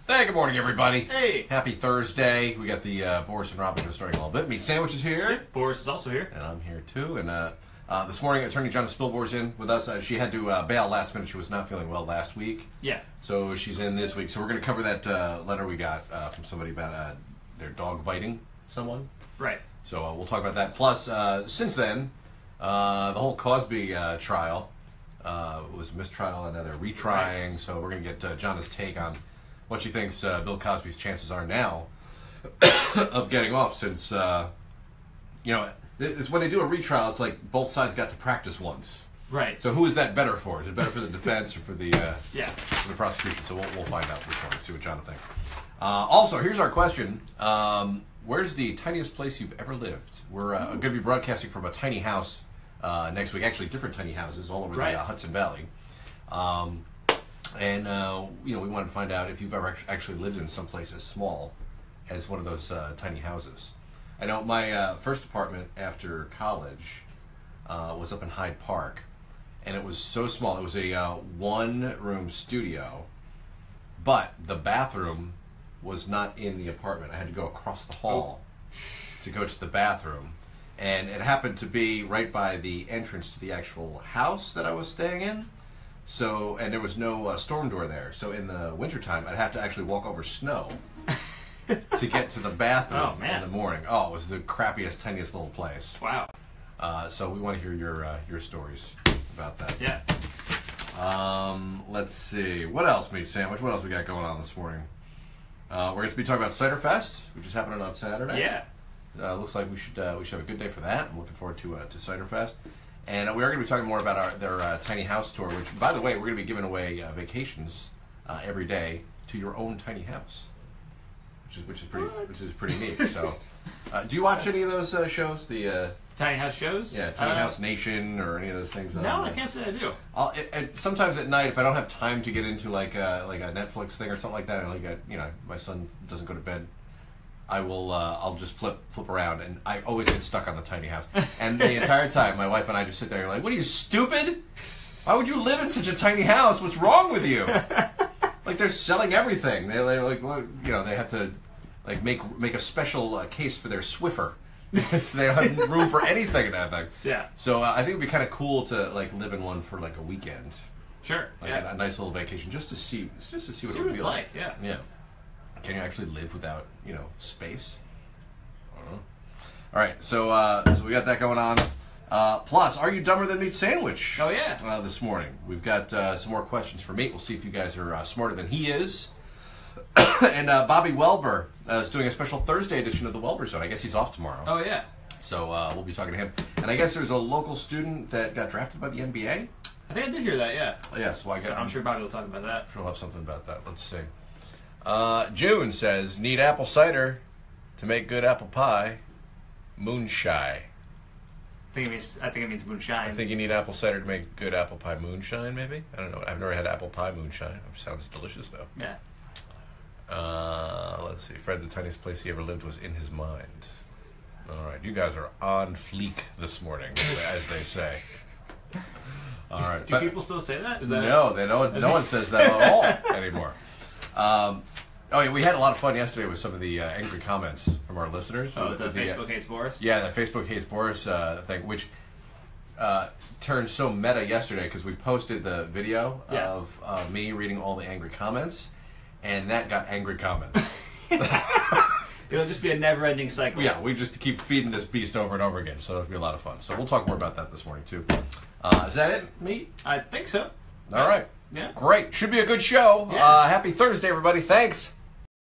Hey, good morning, everybody. Hey. Happy Thursday. We got the Boris and Robyn show starting a little bit. Meat Sandwich is here. Yep, Boris is also here. And I'm here, too. And this morning, Attorney Jonna Spilbor is in with us. She had to bail last minute. She was not feeling well last week. Yeah. So she's in this week. So we're going to cover that letter we got from somebody about their dog biting someone. Right. So we'll talk about that. Plus, since then, the whole Cosby trial was a mistrial, and now they're retrying. Right. So we're going to get Jonna's take on what she thinks Bill Cosby's chances are now of getting off, since, it's when they do a retrial, it's like both sides got to practice once. Right. So who is that better for? Is it better for the defense or for the for the prosecution? So we'll find out this morning, see what Jonna thinks. Also, here's our question. Where's the tiniest place you've ever lived? We're going to be broadcasting from a tiny house next week. Actually, different tiny houses all over the Hudson Valley. And we wanted to find out if you've ever actually lived in some place as small as one of those tiny houses. I know my first apartment after college was up in Hyde Park, and it was so small. It was a one-room studio, but the bathroom was not in the apartment. I had to go across the hall to go to the bathroom, and it happened to be right by the entrance to the actual house that I was staying in. So, and there was no storm door there. So in the wintertime, I'd have to actually walk over snow to get to the bathroom in the morning. Oh, it was the crappiest, tiniest little place. Wow. So we want to hear your stories about that. Yeah. Let's see. What else, Meat Sandwich? What else we got going on this morning? We're going to be talking about Cider Fest, which is happening on Saturday. Yeah. Looks like we should have a good day for that. I'm looking forward to Cider Fest. And we are going to be talking more about their tiny house tour, which, by the way, we're going to be giving away vacations every day to your own tiny house, which is pretty neat. So, do you watch any of those shows? The Tiny House shows? Yeah, Tiny House Nation or any of those things. No, I can't say I do. Sometimes at night, if I don't have time to get into like a Netflix thing or something like that, my son doesn't go to bed, I'll just flip around, and I always get stuck on the tiny house. And the entire time, my wife and I just sit there and like, what are you, stupid? Why would you live in such a tiny house? What's wrong with you? Like, they're selling everything. They have to like make a special case for their Swiffer. So they don't have room for anything in that thing. Yeah. So I think it'd be kind of cool to like live in one for like a weekend. Sure. Like a nice little vacation, just to see what it would be like. Yeah. Yeah. Can you actually live without, space? I don't know. All right, so we got that going on. Plus, are you dumber than Meat Sandwich? Oh, yeah. This morning. We've got some more questions for Meat. We'll see if you guys are smarter than he is. And Bobby Welber is doing a special Thursday edition of the Welber Zone. I guess he's off tomorrow. Oh, yeah. So we'll be talking to him. And I guess there's a local student that got drafted by the NBA. I think I did hear that, yeah. Yes, well, I'm sure Bobby will talk about that. She'll have something about that. Let's see. June says, need apple cider to make good apple pie. Moonshine. I think it means moonshine. I think you need apple cider to make good apple pie moonshine, maybe? I don't know. I've never had apple pie moonshine. It sounds delicious, though. Yeah. Let's see. Fred, the tiniest place he ever lived was in his mind. All right. You guys are on fleek this morning, as they say. All right. Do people still say that? No one says that at all anymore. We had a lot of fun yesterday with some of the angry comments from our listeners. Oh, the Facebook Hates Boris? Yeah, the Facebook Hates Boris thing, which turned so meta yesterday because we posted the video of me reading all the angry comments, and that got angry comments. It'll just be a never-ending cycle. Yeah, we just keep feeding this beast over and over again, so it'll be a lot of fun. So we'll talk more about that this morning, too. Is that it, Meat? I think so. All right. Yeah. Great. Should be a good show. Yeah. Happy Thursday, everybody. Thanks.